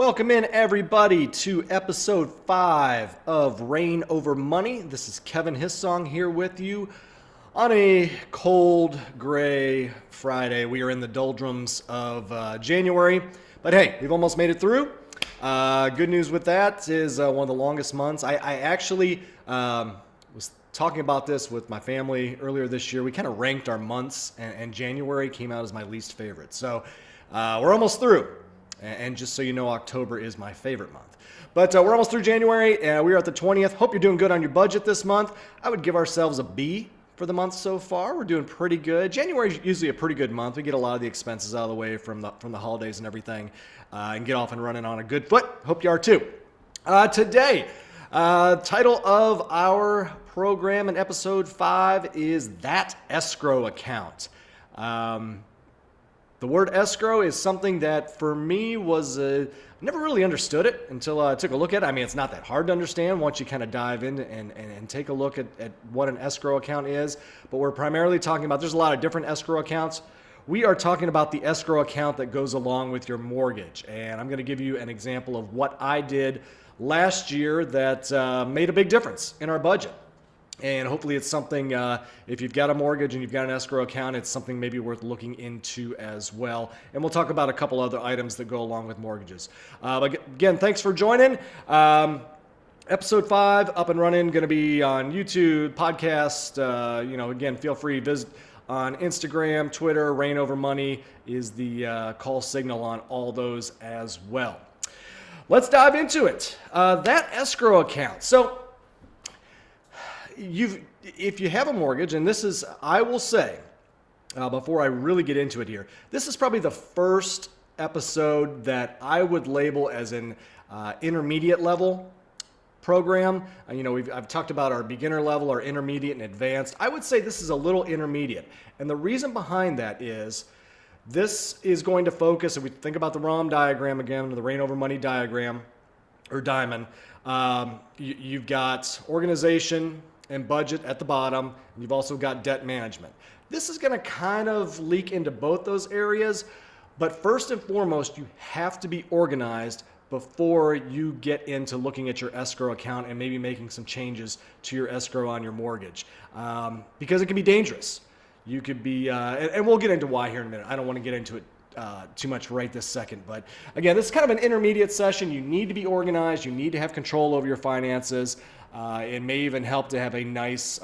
Welcome in, everybody, to episode 5 of Rain Over Money. This is Kevin Hissong here with you on a cold, gray Friday. We are in the doldrums of January, but hey, we've almost made it through. Good news with that is one of the longest months. I actually was talking about this with my family earlier this year. We kind of ranked our months, and January came out as my least favorite. So we're almost through. And just so you know, October is my favorite month. But we're almost through January, and we are at the 20th. Hope you're doing good on your budget this month. I would give ourselves a B for the month so far. We're doing pretty good. January is usually a pretty good month. We get a lot of the expenses out of the way from the holidays and everything, and get off and running on a good foot. Hope you are too. Today, title of our program in episode 5 is That Escrow Account. The word escrow is something that for me was, never really understood it until I took a look at it. I mean, it's not that hard to understand once you kind of dive in and take a look at what an escrow account is. But we're primarily talking about, there's a lot of different escrow accounts. We are talking about the escrow account that goes along with your mortgage. And I'm going to give you an example of what I did last year that made a big difference in our budget. And hopefully it's something, if you've got a mortgage and you've got an escrow account, it's something maybe worth looking into as well. And we'll talk about a couple other items that go along with mortgages. But again, thanks for joining. Episode 5 up and running, going to be on YouTube, podcast. Again, feel free to visit on Instagram, Twitter. Rain Over Money is the call signal on all those as well. Let's dive into it. That escrow account. So, if you have a mortgage, and this is, I will say, before I really get into it here, this is probably the first episode that I would label as an intermediate level program. I've talked about our beginner level, our intermediate, and advanced. I would say this is a little intermediate. And the reason behind that is this is going to focus, if we think about the ROM diagram again, the Rain Over Money diagram, or diamond, you've got organization and budget at the bottom, and you've also got debt management. This is going to kind of leak into both those areas, but first and foremost, you have to be organized before you get into looking at your escrow account and maybe making some changes to your escrow on your mortgage, because it can be dangerous. You could be, and we'll get into why here in a minute. I don't want to get into it too much right this second, but again, this is kind of an intermediate session. You need to be organized. You need to have control over your finances. It may even help to have a nice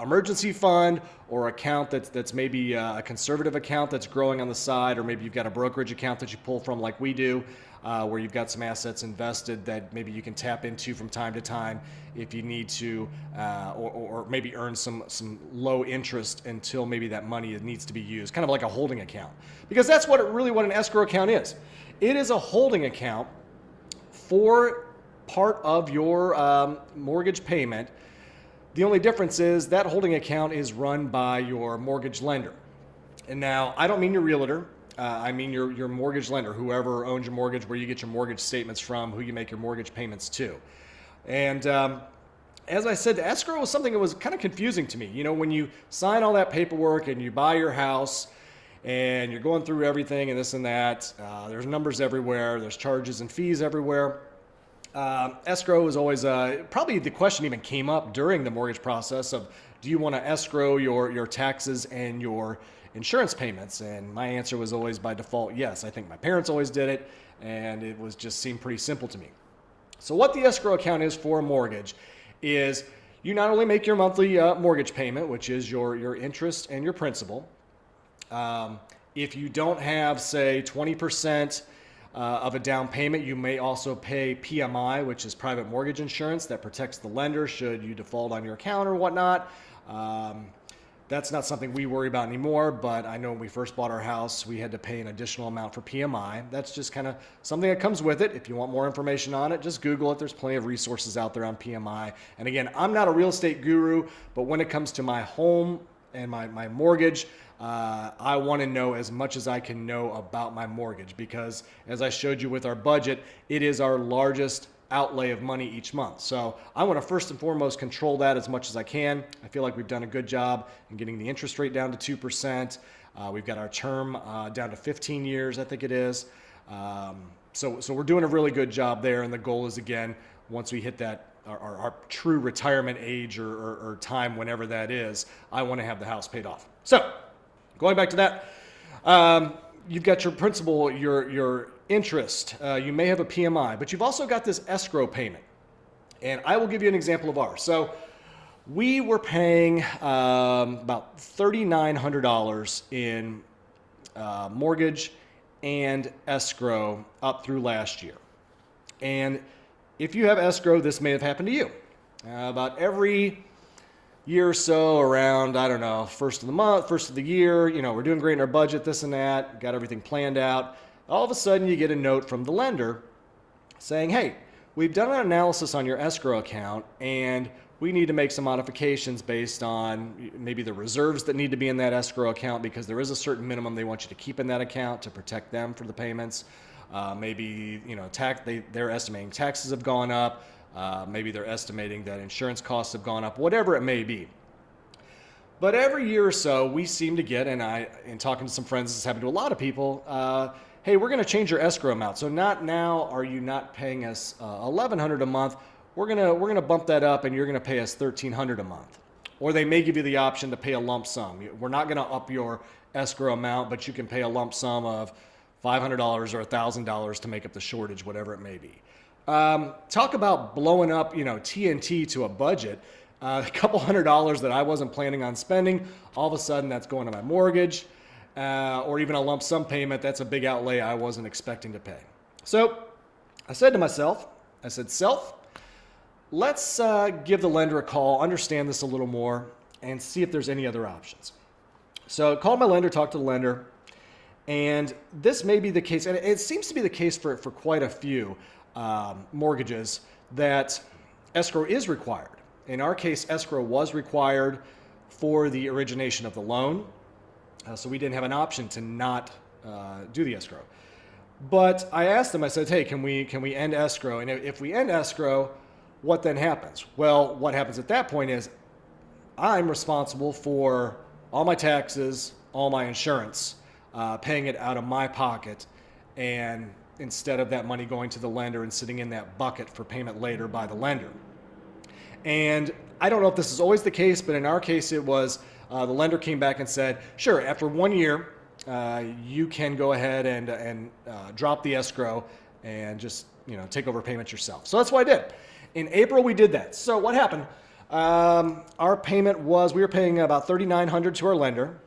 emergency fund or account that's maybe a conservative account that's growing on the side, or maybe you've got a brokerage account that you pull from like we do, where you've got some assets invested that maybe you can tap into from time to time if you need to, or maybe earn some low interest until maybe that money needs to be used, kind of like a holding account. Because that's what an escrow account is. It is a holding account for part of your mortgage payment. The only difference is that holding account is run by your mortgage lender. And now, I don't mean your realtor. I mean your mortgage lender, whoever owns your mortgage, where you get your mortgage statements from, who you make your mortgage payments to. And as I said, escrow was something that was kind of confusing to me. You know, when you sign all that paperwork and you buy your house and you're going through everything and this and that, there's numbers everywhere, there's charges and fees everywhere. Escrow is always, probably the question even came up during the mortgage process of, do you want to escrow your taxes and your insurance payments? And my answer was always by default, yes. I think my parents always did it, and it was just seemed pretty simple to me. So what the escrow account is for a mortgage is you not only make your monthly mortgage payment, which is your interest and your principal. If you don't have, say, 20% of a down payment, you may also pay PMI, which is private mortgage insurance that protects the lender should you default on your account or whatnot. That's not something we worry about anymore, but I know when we first bought our house, we had to pay an additional amount for PMI. That's just kind of something that comes with it. If you want more information on it, just Google it. There's plenty of resources out there on PMI. And again, I'm not a real estate guru, but when it comes to my home and my mortgage, I want to know as much as I can know about my mortgage, because as I showed you with our budget, it is our largest outlay of money each month. So I want to first and foremost control that as much as I can. I feel like we've done a good job in getting the interest rate down to 2%. We've got our term down to 15 years, I think it is. So we're doing a really good job there, and the goal is, again, once we hit that our true retirement age or time, whenever that is, I want to have the house paid off. So going back to that, you've got your principal, your interest. You may have a PMI, but you've also got this escrow payment. And I will give you an example of ours. So we were paying about $3,900 in mortgage and escrow up through last year. And if you have escrow, this may have happened to you. About every year or so, around, I don't know, first of the month, first of the year, we're doing great in our budget, this and that, got everything planned out. All of a sudden, you get a note from the lender saying, hey, we've done an analysis on your escrow account, and we need to make some modifications based on maybe the reserves that need to be in that escrow account, because there is a certain minimum they want you to keep in that account to protect them for the payments. Maybe they're estimating taxes have gone up. Maybe they're estimating that insurance costs have gone up. Whatever it may be. But every year or so, we seem to get, and in talking to some friends, this has happened to a lot of people. Hey, we're going to change your escrow amount. So not now are you not paying us $1,100 a month. We're gonna bump that up, and you're gonna pay us $1,300 a month. Or they may give you the option to pay a lump sum. We're not gonna up your escrow amount, but you can pay a lump sum of $500 or $1,000 to make up the shortage, whatever it may be. Talk about blowing up, TNT to a budget. A couple $100 that I wasn't planning on spending, all of a sudden that's going to my mortgage, or even a lump sum payment. That's a big outlay I wasn't expecting to pay. So I said to myself, self, let's give the lender a call, understand this a little more, and see if there's any other options. So I called my lender, talked to the lender, and this may be the case, and it seems to be the case for quite a few mortgages, that escrow is required. In our case, escrow was required for the origination of the loan, so we didn't have an option to not do the escrow. But I asked them, I said, hey, can we end escrow? And if we end escrow, what then happens? Well, what happens at that point is I'm responsible for all my taxes, all my insurance, paying it out of my pocket, and instead of that money going to the lender and sitting in that bucket for payment later by the lender. And I don't know if this is always the case, but in our case it was. The lender came back and said, sure, after 1 year, you can go ahead and drop the escrow and just take over payments yourself. So that's what I did. In April, we did that. So what happened? Our payment was, we were paying about $3,900 to our lender.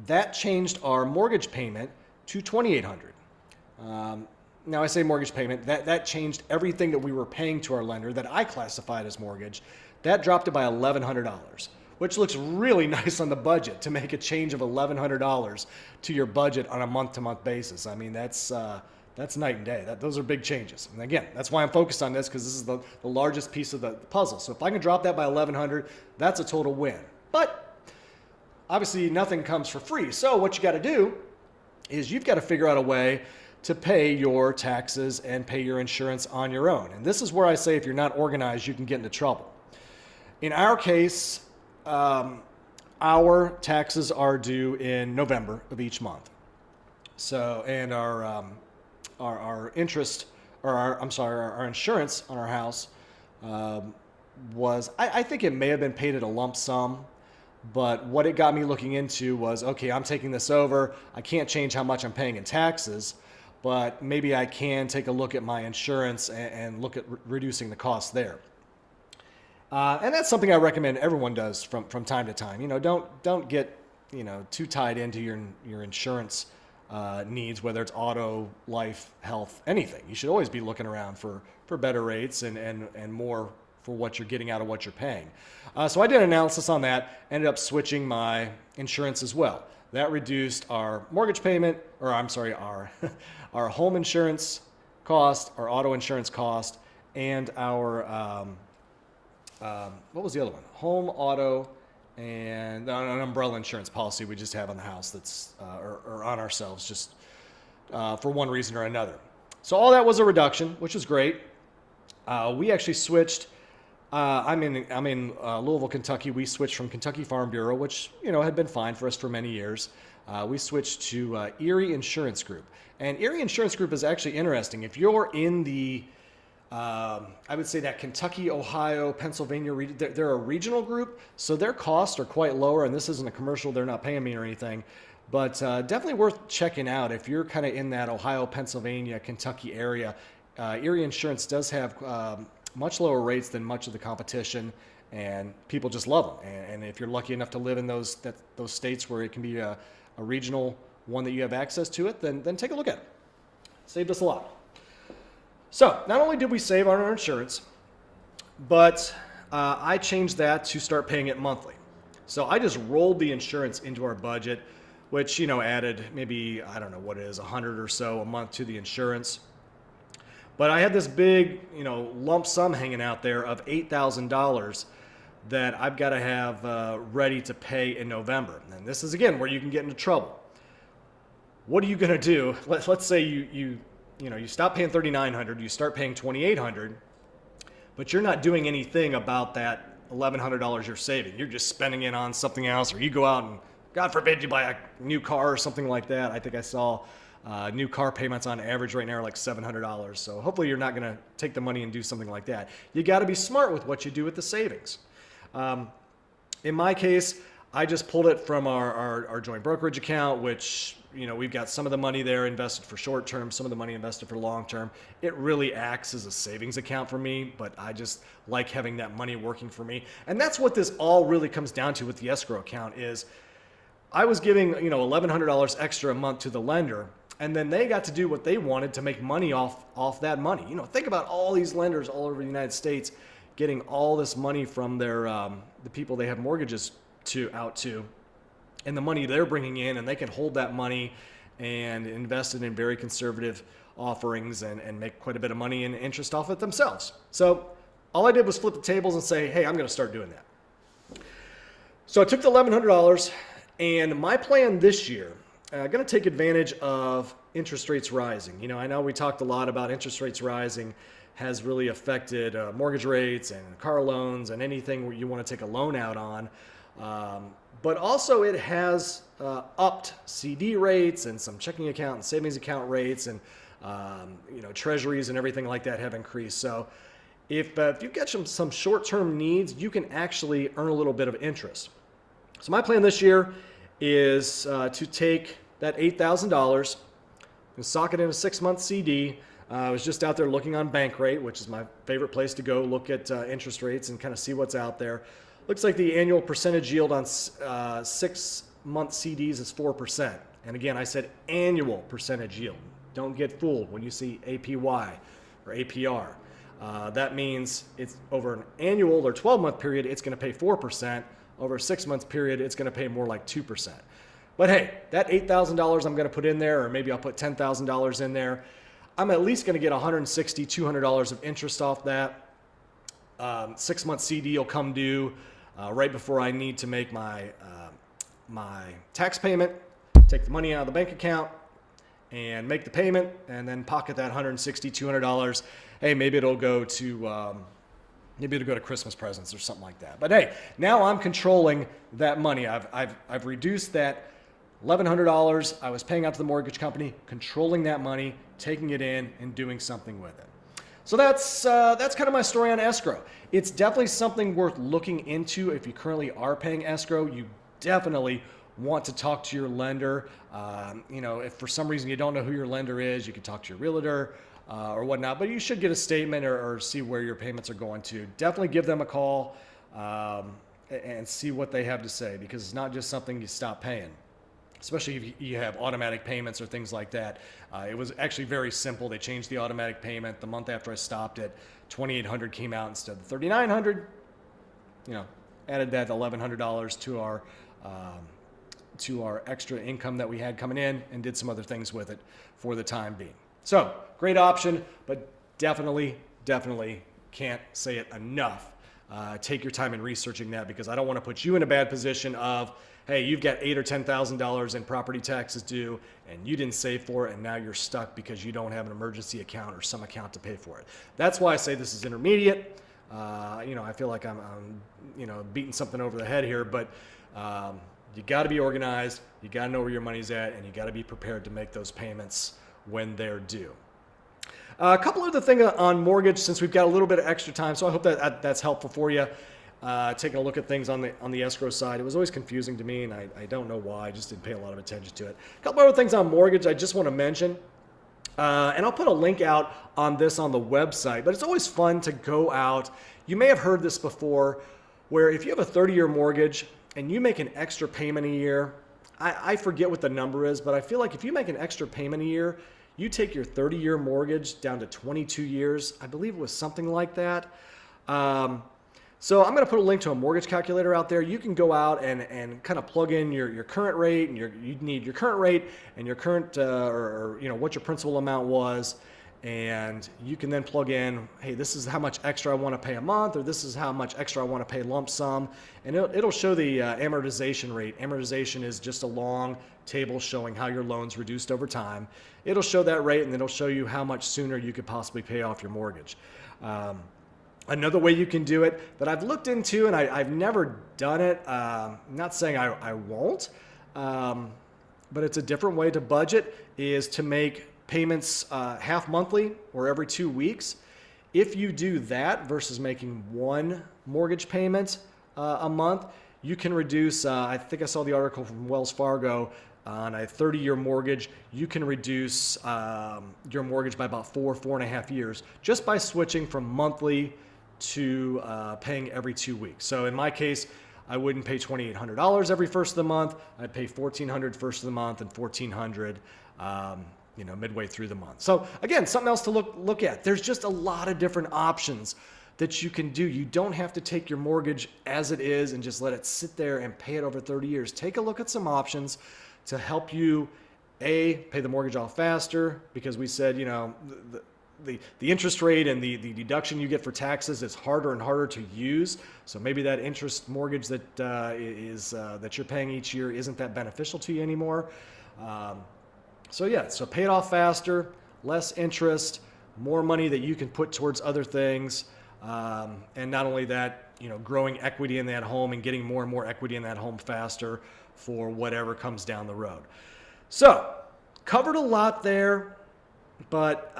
That changed our mortgage payment to $2,800. Now I say mortgage payment, that changed everything that we were paying to our lender that I classified as mortgage. That dropped it by $1,100, which looks really nice on the budget to make a change of $1,100 to your budget on a month-to-month basis. I mean, that's night and day. Those are big changes. And again, that's why I'm focused on this, because this is the largest piece of the puzzle. So if I can drop that by $1,100, that's a total win. But obviously nothing comes for free. So what you got to do is you've got to figure out a way to pay your taxes and pay your insurance on your own. And this is where I say if you're not organized, you can get into trouble. In our case, our taxes are due in November of each month. So, and our interest, or our insurance on our house was, I think it may have been paid at a lump sum, but what it got me looking into was, okay, I'm taking this over. I can't change how much I'm paying in taxes, but maybe I can take a look at my insurance and look at reducing the cost there. And that's something I recommend everyone does from time to time. Don't get too tied into your insurance needs, whether it's auto, life, health, anything. You should always be looking around for better rates and more for what you're getting out of what you're paying. So I did an analysis on that, ended up switching my insurance as well. That reduced our mortgage payment, or I'm sorry, our home insurance cost, our auto insurance cost, and our, what was the other one? Home, auto, and an umbrella insurance policy we just have on the house that's, or on ourselves, just for one reason or another. So all that was a reduction, which was great. We actually switched. I'm in Louisville, Kentucky. We switched from Kentucky Farm Bureau, which had been fine for us for many years. we switched to Erie Insurance Group. And Erie Insurance Group is actually interesting. If you're in the I would say that Kentucky, Ohio, Pennsylvania region, they're a regional group, so their costs are quite lower. And this isn't a commercial; they're not paying me or anything, but definitely worth checking out if you're kind of in that Ohio, Pennsylvania, Kentucky area. Erie Insurance does have much lower rates than much of the competition, and people just love them. And if you're lucky enough to live in those states where it can be a regional one that you have access to it, then take a look at it. Saved us a lot. So not only did we save on our insurance, but I changed that to start paying it monthly. So I just rolled the insurance into our budget, which, added maybe, I don't know what it is, 100 or so a month to the insurance. But I had this big, lump sum hanging out there of $8,000 that I've got to have ready to pay in November. And this is, again, where you can get into trouble. What are you going to do? Let's say you stop paying $3,900, you start paying $2,800, but you're not doing anything about that $1,100 you're saving. You're just spending it on something else, or you go out and, God forbid, you buy a new car or something like that. I think I saw new car payments on average right now are like $700. So hopefully you're not going to take the money and do something like that. You got to be smart with what you do with the savings. In my case, I just pulled it from our joint brokerage account, which, we've got some of the money there invested for short term, some of the money invested for long term. It really acts as a savings account for me, but I just like having that money working for me. And that's what this all really comes down to with the escrow account is I was giving, $1,100 extra a month to the lender, and then they got to do what they wanted to make money off that money. Think about all these lenders all over the United States getting all this money from their the people they have mortgages out to, and the money they're bringing in, and they can hold that money and invest it in very conservative offerings and make quite a bit of money in interest off it themselves. So all I did was flip the tables and say, hey, I'm going to start doing that. So I took the $1,100, and my plan this year, I'm going to take advantage of interest rates rising. I know we talked a lot about interest rates rising has really affected mortgage rates and car loans and anything where you want to take a loan out on. But also it has upped CD rates, and some checking account and savings account rates, and treasuries and everything like that have increased. So if you've got some short-term needs, you can actually earn a little bit of interest. So my plan this year is to take that $8,000 and sock it in a 6-month CD. I was just out there looking on Bankrate, which is my favorite place to go look at interest rates and kind of see what's out there. Looks like the annual percentage yield on 6-month CDs is 4%. And again, I said annual percentage yield. Don't get fooled when you see APY or APR. That means it's over an annual or 12-month period, it's going to pay 4%. Over a 6-month period, it's going to pay more like 2%. But hey, that $8,000 I'm going to put in there, or maybe I'll put $10,000 in there, I'm at least going to get $160, $200 of interest off that. 6-month CD will come due right before I need to make my tax payment, take the money out of the bank account and make the payment, and then pocket that $160, $200. Hey, maybe it'll go to Christmas presents or something like that. But hey, now I'm controlling that money. I've reduced that $1,100 I was paying out to the mortgage company, controlling that money, taking it in, and doing something with it. So that's kind of my story on escrow. It's definitely something worth looking into if you currently are paying escrow. You definitely want to talk to your lender. If for some reason you don't know who your lender is, you can talk to your realtor or whatnot, but you should get a statement or see where your payments are going to. Definitely give them a call and see what they have to say, because it's not just something you stop paying, especially if you have automatic payments or things like that. It was actually very simple. They changed the automatic payment. The month after I stopped it, $2,800 came out instead of $3,900. Added that $1,100 to our extra income that we had coming in, and did some other things with it for the time being. So great option, but definitely can't say it enough. Take your time in researching that, because I don't want to put you in a bad position of, hey, you've got $8,000 or $10,000 in property taxes due, and you didn't save for it, and now you're stuck because you don't have an emergency account or some account to pay for it. That's why I say this is intermediate. I feel like I'm beating something over the head here, but you got to be organized, you got to know where your money's at, and you got to be prepared to make those payments when they're due. A couple other things on mortgage, since we've got a little bit of extra time, so I hope that's helpful for you. Taking a look at things on the escrow side. It was always confusing to me, and I don't know why. I just didn't pay a lot of attention to it. A couple other things on mortgage I just want to mention. And I'll put a link out on this on the website, but it's always fun to go out. You may have heard this before, where if you have a 30-year mortgage and you make an extra payment a year, I forget what the number is, but I feel like if you make an extra payment a year, you take your 30-year mortgage down to 22 years. I believe it was something like that. So I'm going to put a link to a mortgage calculator out there. You can go out and kind of plug in your current rate, and you need your current rate and your current or what your principal amount was, and you can then plug in, hey, this is how much extra I want to pay a month, or this is how much extra I want to pay lump sum, and it'll show the amortization rate. Amortization is just a long table showing how your loan's reduced over time. It'll show that rate, and it'll show you how much sooner you could possibly pay off your mortgage. Another way you can do it that I've looked into, and I've never done it, I'm not saying I won't, but it's a different way to budget, is to make payments half monthly or every 2 weeks. If you do that versus making one mortgage payment a month, you can reduce, I think I saw the article from Wells Fargo, on a 30-year mortgage, you can reduce your mortgage by about 4.5 years just by switching from monthly to paying every 2 weeks. So in my case, I wouldn't pay $2,800 every first of the month. I'd pay $1,400 first of the month and $1,400 midway through the month. So again, something else to look at. There's just a lot of different options that you can do. You don't have to take your mortgage as it is and just let it sit there and pay it over 30 years. Take a look at some options to help you, pay the mortgage off faster, because we said, the interest rate and the deduction you get for taxes is harder and harder to use. So maybe that interest mortgage that that you're paying each year isn't that beneficial to you anymore. So pay it off faster, less interest, more money that you can put towards other things. And not only that, growing equity in that home and getting more and more equity in that home faster for whatever comes down the road. So covered a lot there. But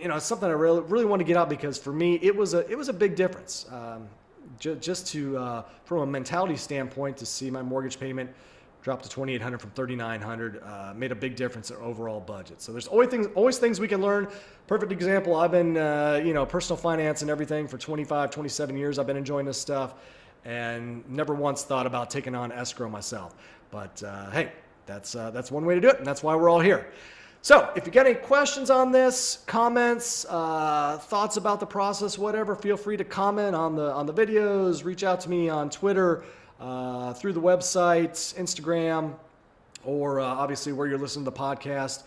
it's something I really want to get out, because for me it was a big difference. Just to from a mentality standpoint, to see my mortgage payment drop to $2,800 from $3,900 made a big difference in overall budget. So there's always things we can learn. Perfect example. I've been personal finance and everything for 25, 27 years. I've been enjoying this stuff, and never once thought about taking on escrow myself. But hey, that's one way to do it, and that's why we're all here. So if you got any questions on this, comments, thoughts about the process, whatever, feel free to comment on the videos. Reach out to me on Twitter, through the website, Instagram, or obviously where you're listening to the podcast.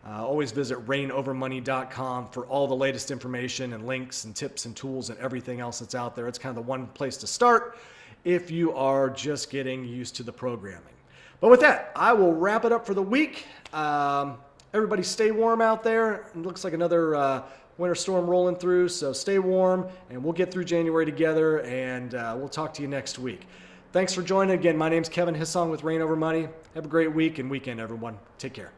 Always visit reignovermoney.com for all the latest information and links and tips and tools and everything else that's out there. It's kind of the one place to start if you are just getting used to the programming. But with that, I will wrap it up for the week. Everybody stay warm out there. It looks like another winter storm rolling through, so stay warm, and we'll get through January together, and we'll talk to you next week. Thanks for joining. Again, my name's Kevin Hissong with Reign Over Money. Have a great week and weekend, everyone. Take care.